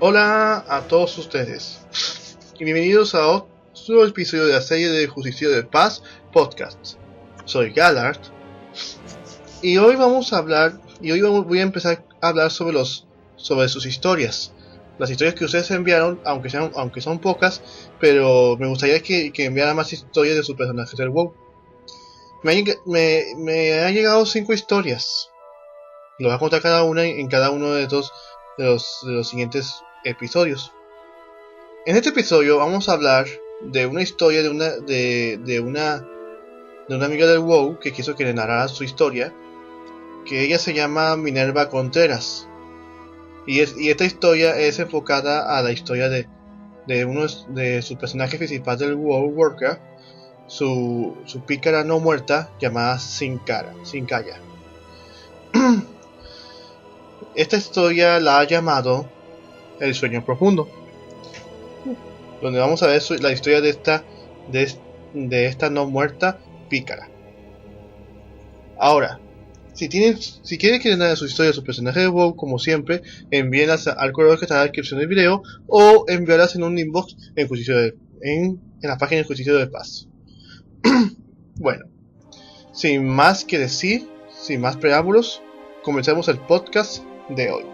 Hola a todos ustedes y bienvenidos a otro episodio de la serie de Justicia de Paz Podcast. Soy Gallard y hoy voy a empezar a hablar sobre sus historias. Las historias que ustedes enviaron, aunque son pocas, pero me gustaría que enviaran más historias de sus personajes del WoW. Me han llegado 5 historias. Lo voy a contar cada una en cada uno de los siguientes episodios. En este episodio vamos a hablar de una historia de una amiga del WoW que quiso que le narrara su historia, que ella se llama Minerva Contreras, y esta historia es enfocada a la historia de uno de sus personajes principales del WoW Warcraft, su pícara no muerta llamada Sincaya. Esta historia la ha llamado El Sueño Profundo, donde vamos a ver la historia de esta no muerta pícara. Ahora, si quieren que les narre su historia, su personaje de WoW, como siempre, envíenlas al correo que está en la descripción del video o enviarlas en un inbox en la página de Justicia de Paz. Bueno, sin más que decir, sin más preámbulos, comencemos el podcast de hoy.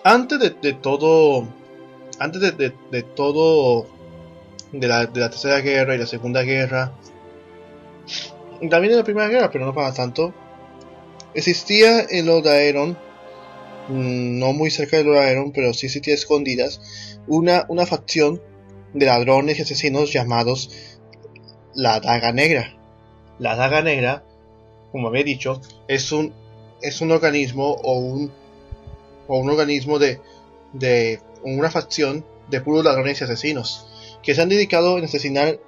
Antes de todo de la tercera guerra y la segunda guerra, y también de la primera guerra, pero no para tanto, existía en Lordaeron, no muy cerca de Lordaeron, pero sí existía escondidas, una facción de ladrones y asesinos llamados la Daga Negra. La Daga Negra, como había dicho, es un organismo o un organismo de una facción de puros ladrones y asesinos que se han dedicado a asesinar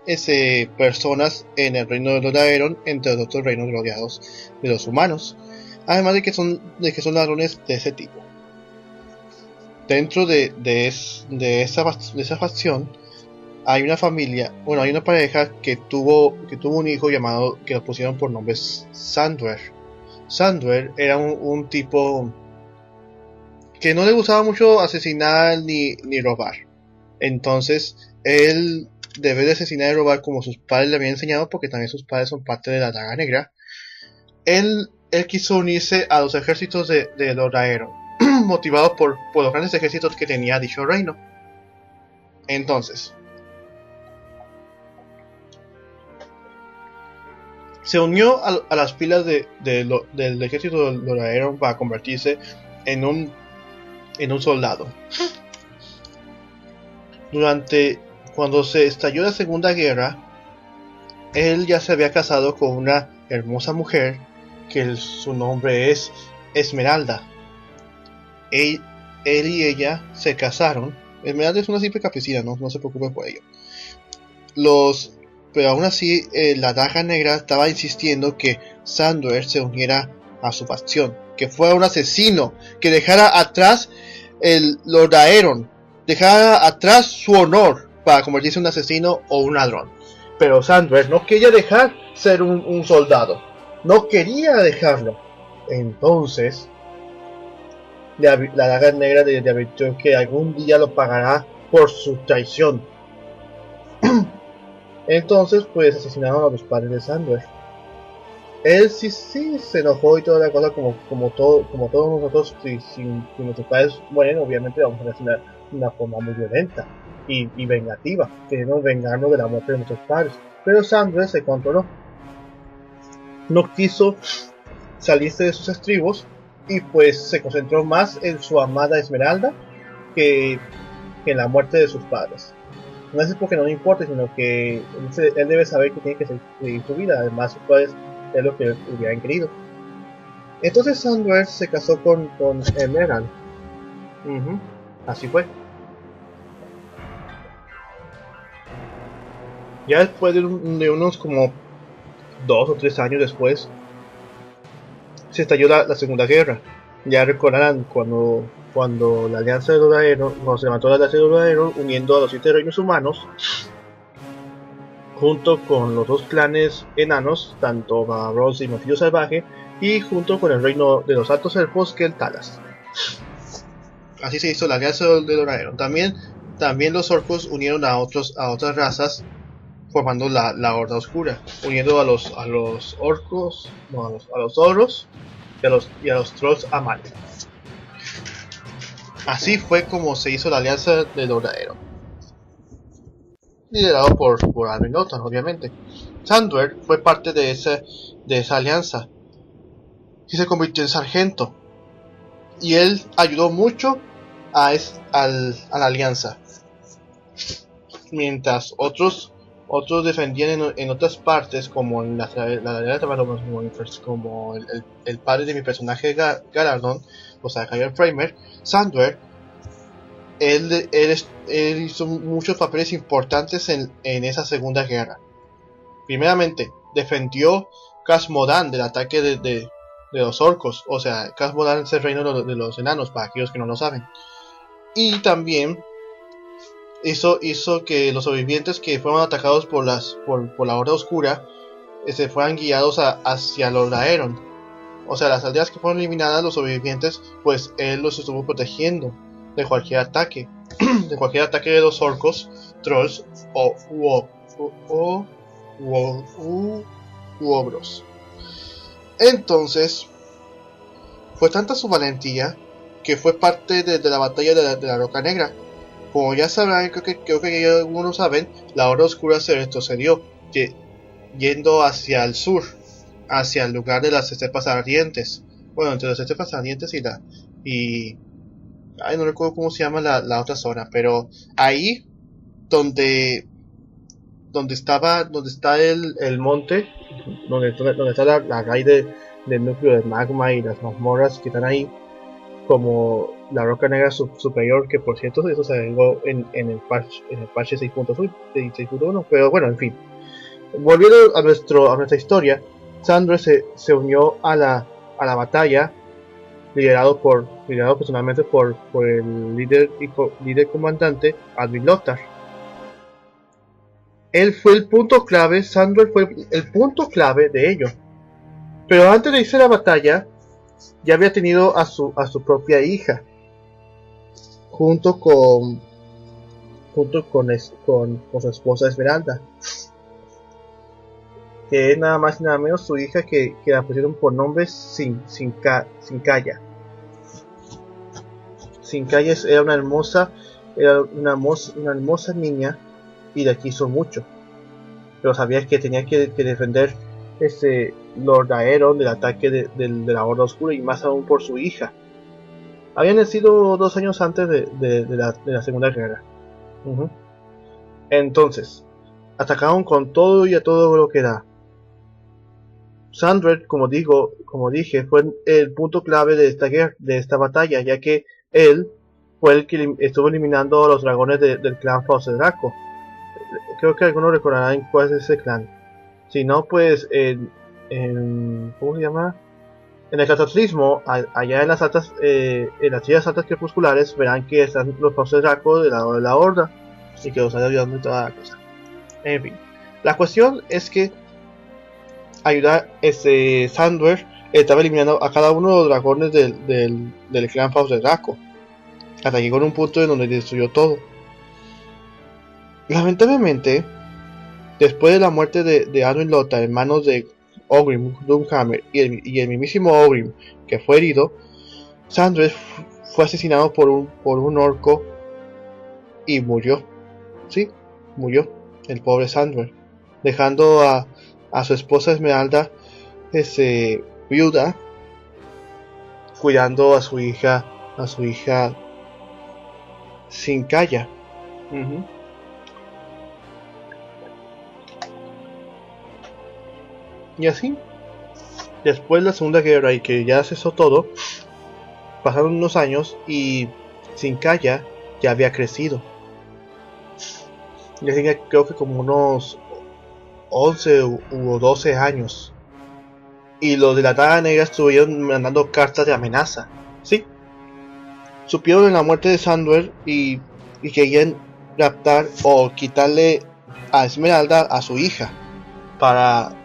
personas en el reino de Lordaeron, entre los otros reinos rodeados de los humanos, además de que son ladrones de ese tipo. Dentro de esa facción hay una pareja que tuvo un hijo llamado, que lo pusieron por nombre Sandwer. Sandwer era un tipo que no le gustaba mucho asesinar ni robar. Entonces, él debe de asesinar y robar como sus padres le habían enseñado, porque también sus padres son parte de la Daga Negra. Él quiso unirse a los ejércitos de Lordaeron, motivado por los grandes ejércitos que tenía dicho reino. Entonces, se unió a las filas del ejército de Lordaeron para convertirse en un soldado. Cuando se estalló la Segunda Guerra, él ya se había casado con una hermosa mujer que su nombre es Esmeralda. Él y ella se casaron. Esmeralda es una simple campesina, no se preocupen por ello. Pero aún así, la Daga Negra estaba insistiendo que Sandwer se uniera a su facción, que fuera un asesino, que dejara atrás el Lordaeron, dejara atrás su honor para convertirse en un asesino o un ladrón. Pero Sandwer no quería dejar ser un soldado, no quería dejarlo. Entonces la Daga Negra le advirtió que algún día lo pagará por su traición. Entonces pues asesinaron a los padres de Sandwer. Él sí se enojó y toda la cosa, como todos nosotros. Si nuestros padres mueren, obviamente vamos a asesinar de una forma muy violenta y vengativa, queriendo vengarnos de la muerte de nuestros padres. Pero Sandwer se controló, no quiso salirse de sus estribos y pues se concentró más en su amada Esmeralda que en la muerte de sus padres. No es porque no le importe, sino que él debe saber que tiene que seguir su vida. Además, sus padres es lo que hubieran querido. Entonces Sandwer se casó con Emerald. Así fue. Ya después de unos como 2 o 3 años después, se estalló la Segunda Guerra. Ya recordarán cuando la Alianza de Lordaeron, cuando se levantó la Alianza de Lordaeron uniendo a los 7 reinos humanos, junto con los dos clanes enanos, tanto Barbaros y Martillo Salvaje, y junto con el reino de los altos elfos Keltalas. Así se hizo la alianza de Doraemon. También los orcos unieron a otras razas, formando la Horda Oscura, uniendo a los orcos, no, a los ogros y a los trolls Amal. Así fue como se hizo la alianza de Doraemon, liderado por Alvin Lothar, obviamente. Sandwer fue parte de esa alianza y se convirtió en sargento, y él ayudó mucho a la alianza, mientras otros defendían en otras partes, como en la alianza, como el padre de mi personaje Galardon, o sea, Javier Framer. Sandwer, él hizo muchos papeles importantes en esa segunda guerra. Primeramente, defendió Khaz-Modan del ataque de los orcos. O sea, Khaz-Modan es el reino de los enanos, para aquellos que no lo saben. Y también hizo que los sobrevivientes que fueron atacados por la Horda Oscura se fueran guiados hacia Lordaeron. O sea, las aldeas que fueron eliminadas, los sobrevivientes, pues él los estuvo protegiendo de cualquier ataque. De cualquier ataque de los orcos, trolls u ogros. Entonces, fue tanta su valentía que fue parte de la batalla de la Roca Negra. Como ya sabrán, creo que ya algunos saben, la Horda Oscura se retrocedió, yendo hacia el sur, hacia el lugar de las estepas ardientes. Bueno, entre las estepas ardientes no recuerdo cómo se llama la otra zona, pero ahí donde está el monte, donde está la raíz del núcleo del magma y las mazmorras que están ahí, como la Roca Negra superior, que por cierto eso se agregó en el parche 6.1, pero bueno, en fin. Volviendo a nuestra historia, Sandwer se unió a la batalla, liderado personalmente por el líder comandante Alvin Lothar. Él fue el punto clave, Sandwer fue el punto clave de ello. Pero antes de irse a la batalla, ya había tenido a su propia hija, junto con su esposa Esmeralda, que es nada más y nada menos su hija, que la pusieron por nombre Sincaya. Sincaya era una hermosa niña, y la quiso mucho, pero sabía que tenía que defender Lordaeron del ataque de la Horda Oscura, y más aún por su hija. Había nacido 2 años antes de la Segunda Guerra. Entonces, atacaron con todo y a todo lo que da. Sandwer, como dije, fue el punto clave de esta batalla, ya que él fue el que estuvo eliminando a los dragones del clan Fauce Draco. Creo que algunos recordarán cuál es ese clan. Si no, pues ¿cómo se llama? En el cataclismo, allá en las sillas altas crepusculares, verán que están los Fauce Draco del lado de la Horda, y que los han ayudando y toda la cosa. En fin, la cuestión es que Sandwer estaba eliminando a cada uno de los dragones del clan Fauce Draco, hasta que llegó en un punto en donde destruyó todo. Lamentablemente, después de la muerte de Alvin Lothar en manos de Ogrim Doomhammer y el mismísimo Ogrim, que fue herido, Sandwer fue asesinado por un orco y murió. Sí, murió el pobre Sandwer, dejando a su esposa Esmeralda viuda, cuidando a su hija Sincaya. Y así, después de la Segunda Guerra, y que ya cesó todo, pasaron unos años y Sincaya ya había crecido. Ya tenía, creo que como unos 11 u 12 años. Y los de la Daga Negra estuvieron mandando cartas de amenaza. Sí, supieron de la muerte de Sandwer y querían raptar o quitarle a Esmeralda, a su hija, para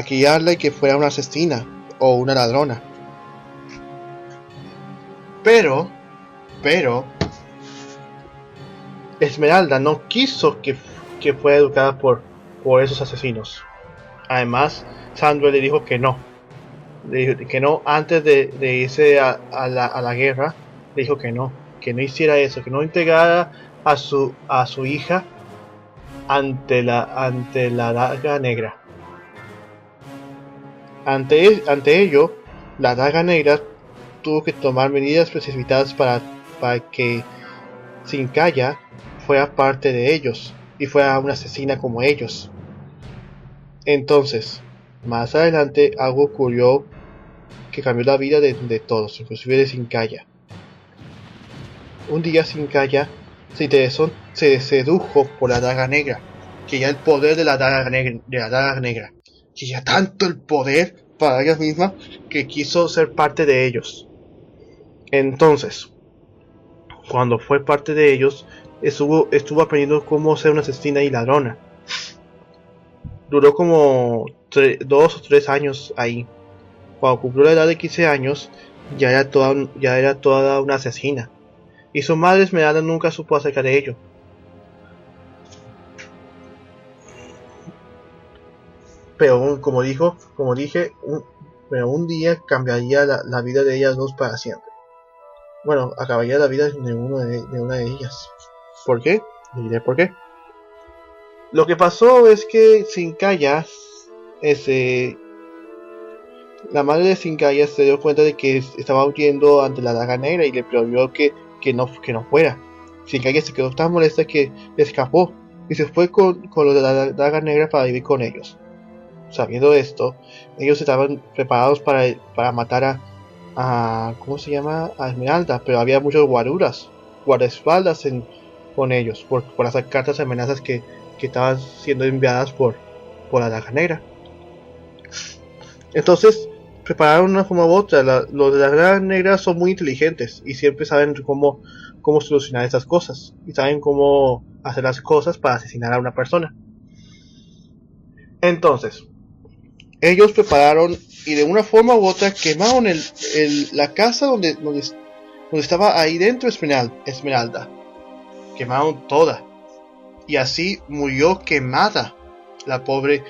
criarla y que fuera una asesina o una ladrona. Pero Esmeralda no quiso que fuera educada por esos asesinos. Además, Sandor le dijo que no. Le dijo que no antes de irse a la guerra. Le dijo que no hiciera eso, que no entregara a su hija ante la daga negra. Ante ello, la daga negra tuvo que tomar medidas precipitadas para que Zincaia fuera parte de ellos y fuera una asesina como ellos. Entonces, más adelante, algo ocurrió que cambió la vida de todos, inclusive de Zincaia. Un día Zincaia se sedujo por la daga negra, quería el poder de la daga negra, quería tanto el poder para ella misma que quiso ser parte de ellos. Entonces, cuando fue parte de ellos, estuvo aprendiendo cómo ser una asesina y ladrona. Duró como 2 o 3 años ahí. Cuando cumplió la edad de 15 años, ya era toda una asesina. Y su madre Esmeralda nunca supo acerca de ello. Pero como dije, un día cambiaría la vida de ellas dos para siempre. Bueno, acabaría la vida de una de ellas. ¿Por qué? Le diré por qué. Lo que pasó es que Zincaia, la madre de Zincaia se dio cuenta de que estaba huyendo ante la daga negra y le prohibió que no fuera. Zincaia se quedó tan molesta que escapó y se fue con los de la daga negra para vivir con ellos. Sabiendo esto, ellos estaban preparados para matar a ¿cómo se llama? A Esmeralda, pero había muchos guardaespaldas con ellos por las cartas de amenazas que estaban siendo enviadas por la daga negra. Entonces prepararon una forma u otra. Los de la daga negra son muy inteligentes y siempre saben cómo solucionar estas cosas y saben cómo hacer las cosas para asesinar a una persona. Entonces ellos prepararon y de una forma u otra quemaron la casa donde estaba ahí dentro Esmeralda. Quemaron toda. Y así murió quemada la pobre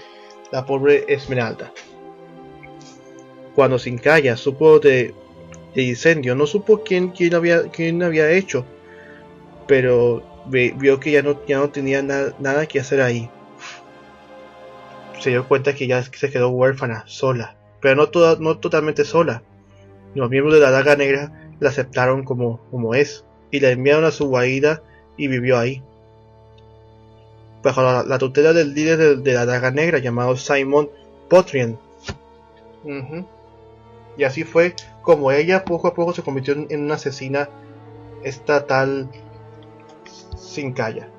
Esmeralda. Cuando Zincaia supo de incendio, no supo quién había hecho, pero vio que ya no tenía nada que hacer ahí. Se dio cuenta que ya se quedó huérfana, sola, pero no totalmente sola. Los miembros de la daga negra la aceptaron como es y la enviaron a su guarida y vivió ahí bajo la tutela del líder de la daga negra llamado Simon Potrian. Y así fue como ella poco a poco se convirtió en una asesina estatal Zincaia.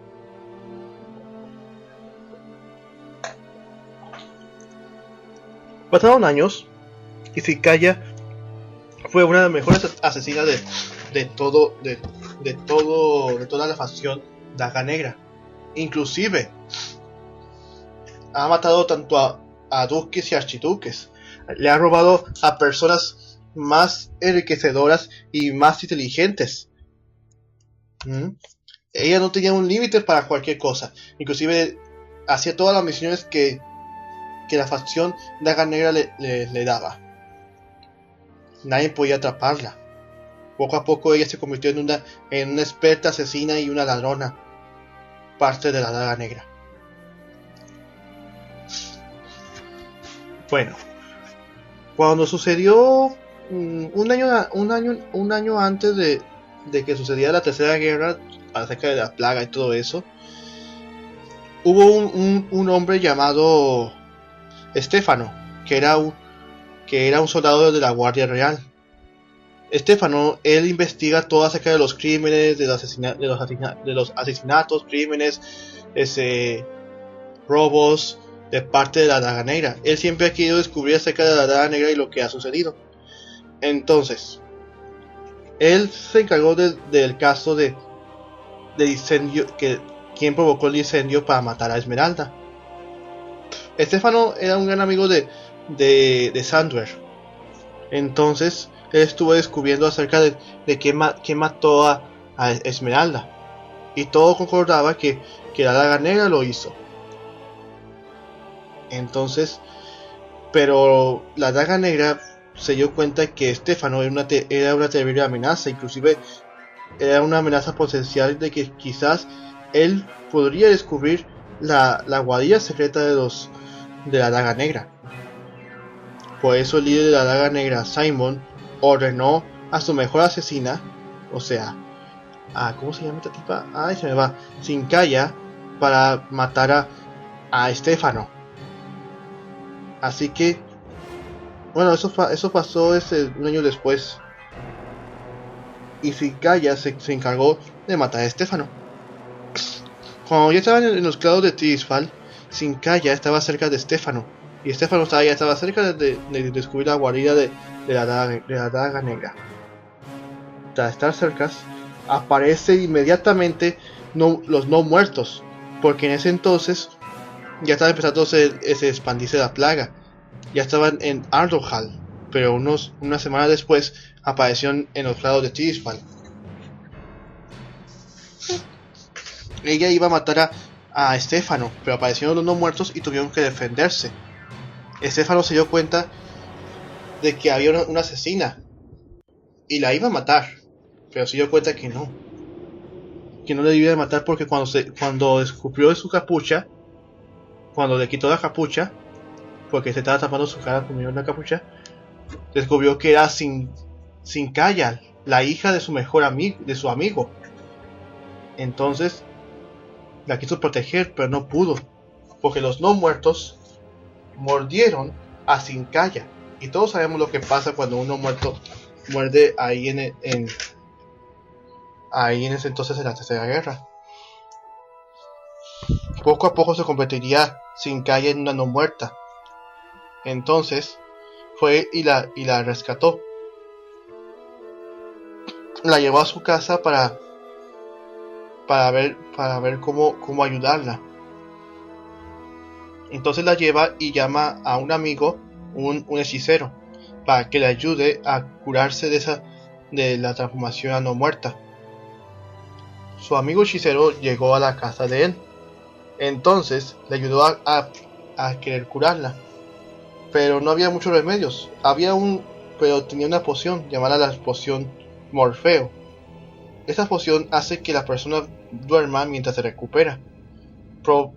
Pasaron años y Zincaia fue una de las mejores asesinas de toda la facción daga negra. Inclusive ha matado tanto a duques y archiduques. Le ha robado a personas más enriquecedoras y más inteligentes. Ella no tenía un límite para cualquier cosa. Inclusive hacía todas las misiones que la facción daga negra le daba. Nadie podía atraparla. Poco a poco ella se convirtió en una experta asesina y una ladrona, parte de la daga negra. Bueno, cuando sucedió un año antes de que sucediera la tercera guerra acerca de la plaga y todo eso, hubo un hombre llamado Stefano, que era un soldado de la Guardia Real. Stefano, él investiga todo acerca de los crímenes, de los asesinatos, crímenes, robos de parte de la daga negra. Él siempre ha querido descubrir acerca de la daga negra y lo que ha sucedido. Entonces, él se encargó del caso de incendio, quien provocó el incendio para matar a Esmeralda. Estéfano era un gran amigo de Sandwer. Entonces él estuvo descubriendo acerca de quién mató a Esmeralda. Y todo concordaba que la Daga Negra lo hizo. Entonces, pero la Daga Negra se dio cuenta que Estéfano era una terrible amenaza. Inclusive era una amenaza potencial de que quizás él podría descubrir la guarida secreta de la Daga Negra. Por eso el líder de la Daga Negra, Simon, ordenó a su mejor asesina, o sea, ¿cómo se llama esta tipa? Se me va, Sincaya, para matar a Estéfano. Así que, bueno, eso pasó un año después. Y Sincaya se encargó de matar a Estéfano. Cuando ya estaban en los claros de Tirisfal, Sincaya estaba cerca de Estéfano. Y Estéfano ya estaba cerca de descubrir la guarida de la Daga Negra. Tras estar cerca, aparece inmediatamente los no muertos. Porque en ese entonces ya estaba empezando a expandirse la plaga. Ya estaban en Ardohal. Pero una semana después aparecieron en los lados de Tirisfal. Ella iba a matar a Estéfano, pero aparecieron los no muertos y tuvieron que defenderse. Estéfano se dio cuenta de que había una asesina y la iba a matar, pero se dio cuenta que no le debía de matar, porque cuando descubrió su capucha, cuando le quitó la capucha, porque se estaba tapando su cara con una capucha, descubrió que era Sincaya, la hija de su mejor amigo, de su amigo. Entonces la quiso proteger, pero no pudo, porque los no muertos mordieron a Sincaya. Y todos sabemos lo que pasa cuando uno muerto muerde ahí en ese entonces, en la Tercera Guerra. Poco a poco se convertiría Sincaya en una no muerta. Entonces fue y la rescató. La llevó a su casa para ver cómo ayudarla. Entonces la lleva y llama a un amigo, un hechicero, para que le ayude a curarse de la transformación a no muerta. Su amigo hechicero llegó a la casa de él. Entonces le ayudó a querer curarla. Pero no había muchos remedios. Pero tenía una poción llamada la poción Morfeo. Esta poción hace que la persona duerma mientras se recupera. Pero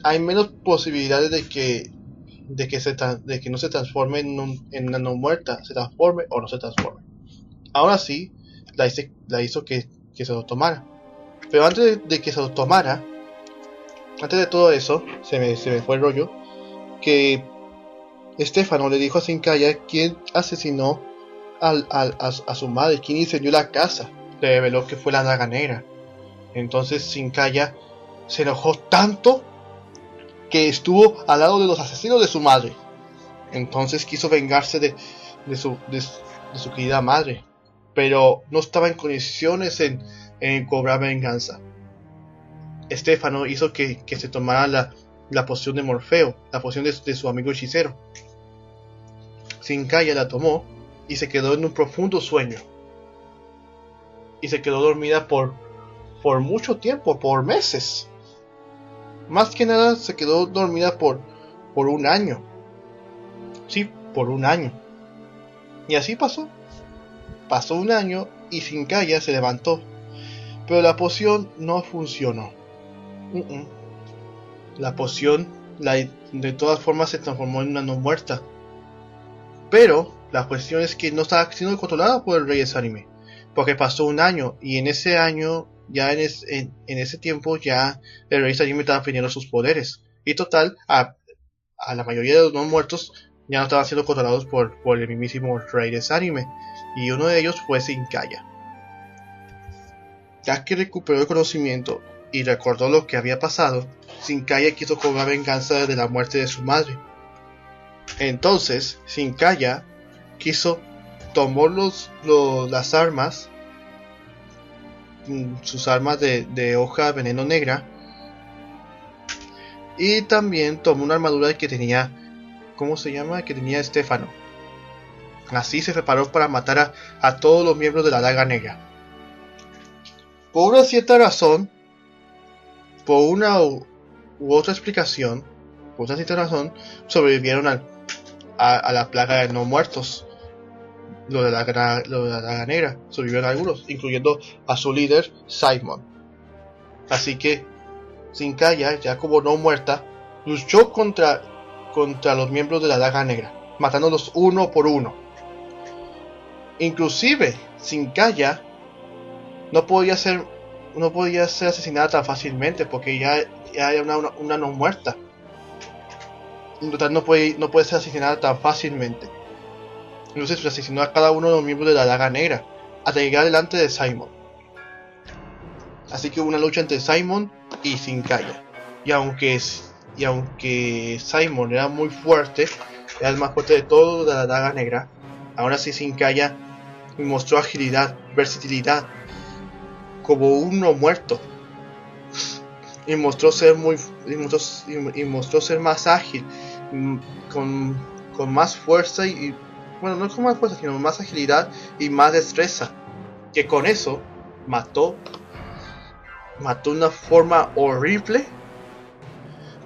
hay menos posibilidades de que no se transforme en una no muerta, se transforme o no se transforme. Ahora sí, la hizo que se lo tomara. Pero antes de que se lo tomara, antes de todo eso, se me fue el rollo, que Estéfano le dijo a Sincaya quién asesinó a su madre, quién incendió la casa. Le reveló que fue la Daga Negra. Entonces Sincaya se enojó tanto que estuvo al lado de los asesinos de su madre. Entonces quiso vengarse de su querida madre, pero no estaba en condiciones en cobrar venganza. Estéfano hizo que se tomara la poción de Morfeo, la poción de su amigo hechicero. Sincaya la tomó y se quedó en un profundo sueño. Y se quedó dormida por mucho tiempo, por meses. Más que nada se quedó dormida por un año. Sí, por un año. Y así pasó. Pasó un año y Sincaya se levantó. Pero la poción no funcionó. La poción de todas formas se transformó en una no muerta. Pero la cuestión es que no estaba siendo controlada por el rey Esánime. Porque pasó un año y en ese año, ya en ese tiempo, ya el rey Esánime estaba perdiendo sus poderes. Y total, a la mayoría de los no muertos ya no estaban siendo controlados por el mismísimo rey Esánime. Y uno de ellos fue Sincaya. Ya que recuperó el conocimiento y recordó lo que había pasado, Sincaya quiso cobrar venganza de la muerte de su madre. Entonces Sincaya tomó las armas, sus armas de hoja veneno negra, Y también tomó una armadura que tenía, ¿cómo se llama? Que tenía Stefano. Así se preparó para matar a todos los miembros de la Daga Negra. Por una cierta razón, por una u otra explicación, por una cierta razón, sobrevivieron a la plaga de no muertos. Lo de la Daga Negra. Sobrevivieron algunos, incluyendo a su líder, Simon. Así que Zincaia, ya como no muerta, luchó contra los miembros de la Daga Negra, matándolos uno por uno. Inclusive, Zincaia no podía ser asesinada tan fácilmente porque ya era una no muerta. En total no puede ser asesinada tan fácilmente. Entonces asesinó a cada uno de los miembros de la Daga Negra hasta llegar delante de Simon. Así que hubo una lucha entre Simon y Zincaia. Y aunque Simon era muy fuerte, era el más fuerte de todos de la Daga Negra, aún así Zincaia mostró agilidad, versatilidad, como un no muerto. Y mostró ser más ágil, con más fuerza y bueno, no con más fuerza, sino más agilidad y más destreza. Que con eso mató de una forma horrible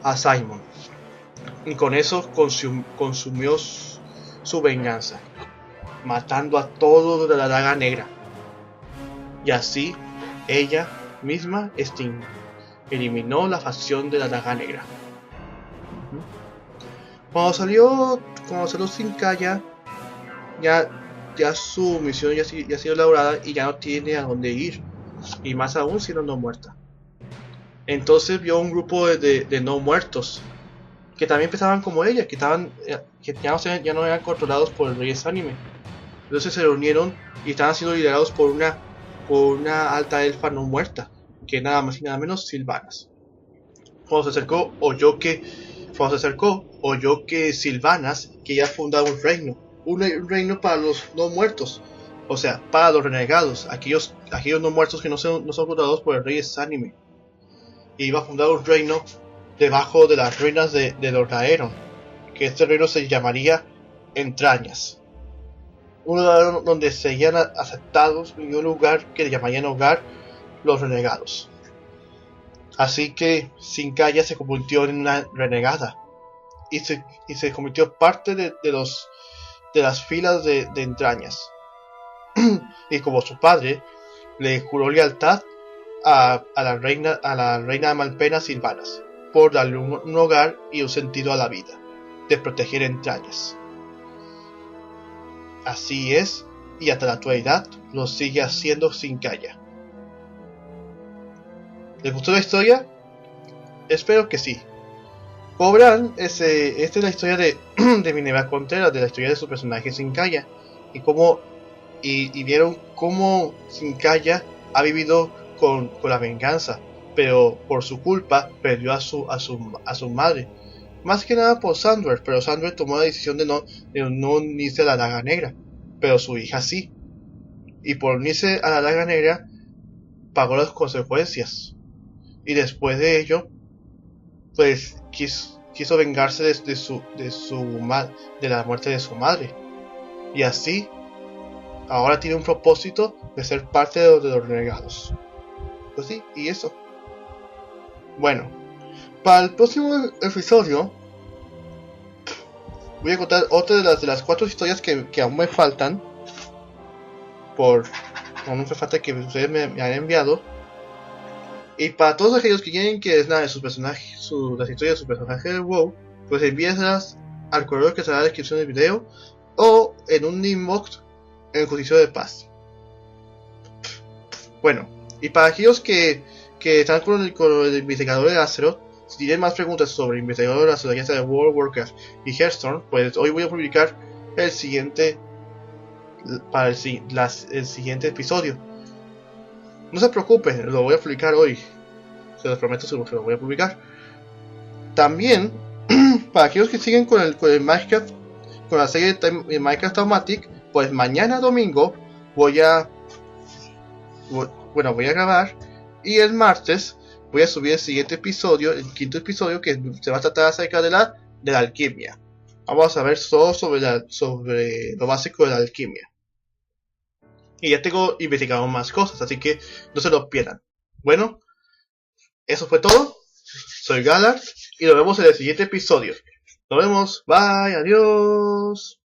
a Simon. Y con eso consumió su venganza, matando a todos de la Daga Negra. Y así ella misma eliminó la facción de la Daga Negra. Cuando salió Zincaia, ya su misión ya ha sido elaborada y ya no tiene a dónde ir, y más aún siendo no muerta. Entonces vio un grupo de no muertos que también pensaban como ella, que ya no eran controlados por el rey Anime. Entonces se reunieron y estaban siendo liderados por una alta elfa no muerta, que nada más y nada menos Sylvanas. Cuando se acercó, oyó que Sylvanas quería fundar un reino para los no muertos, o sea, para los renegados, aquellos no muertos que no son controlados por el rey Anime. Y iba a fundar un reino debajo de las ruinas de Dordaeron, que este reino se llamaría Entrañas. Un lugar donde serían aceptados y un lugar que le llamarían hogar los renegados. Así que Zincaia se convirtió en una renegada y se convirtió parte de las filas de Entrañas. Y como su padre, le juró lealtad a la reina Malpena Sylvanas, por darle un hogar y un sentido a la vida, de proteger Entrañas. Así es, y hasta la actualidad lo sigue haciendo Zincaia. ¿Les gustó la historia? Espero que sí. Como verán, esta es la historia de Minerva Contreras, de la historia de su personaje Zincaia, y vieron cómo Zincaia ha vivido con la venganza, pero por su culpa perdió a su madre. Más que nada por Sandwer, pero Sandwer tomó la decisión de no unirse a la Daga Negra, pero su hija sí. Y por unirse a la Daga Negra, pagó las consecuencias. Y después de ello, pues quiso vengarse de la muerte de su madre. Y así, ahora tiene un propósito de ser parte de los renegados. Pues sí, y eso. Bueno, para el próximo episodio voy a contar otra de las 4 historias que aún me faltan. Aún me falta que ustedes me han enviado. Y para todos aquellos que quieren que les narre sus personajes, las historias de su personaje de WoW, pues envíenlas al correo que estará en la descripción del video o en un inbox en el Juicio de Paz. Bueno, y para aquellos que están con el investigador de Azeroth, si tienen más preguntas sobre el investigador de Azeroth, ya sea de World of Warcraft y Hearthstone, pues hoy voy a publicar el siguiente episodio. No se preocupen, lo voy a publicar hoy. Se los prometo, se lo voy a publicar. También, para aquellos que siguen con el Minecraft, con la serie de Minecraft Automatic, pues mañana domingo voy a grabar. Y el martes voy a subir el siguiente episodio, el quinto episodio, que se va a tratar acerca de la alquimia. Vamos a ver todo sobre lo básico de la alquimia. Y ya tengo investigado más cosas, así que no se lo pierdan. Bueno, eso fue todo. Soy Galar y nos vemos en el siguiente episodio. Nos vemos, bye, adiós.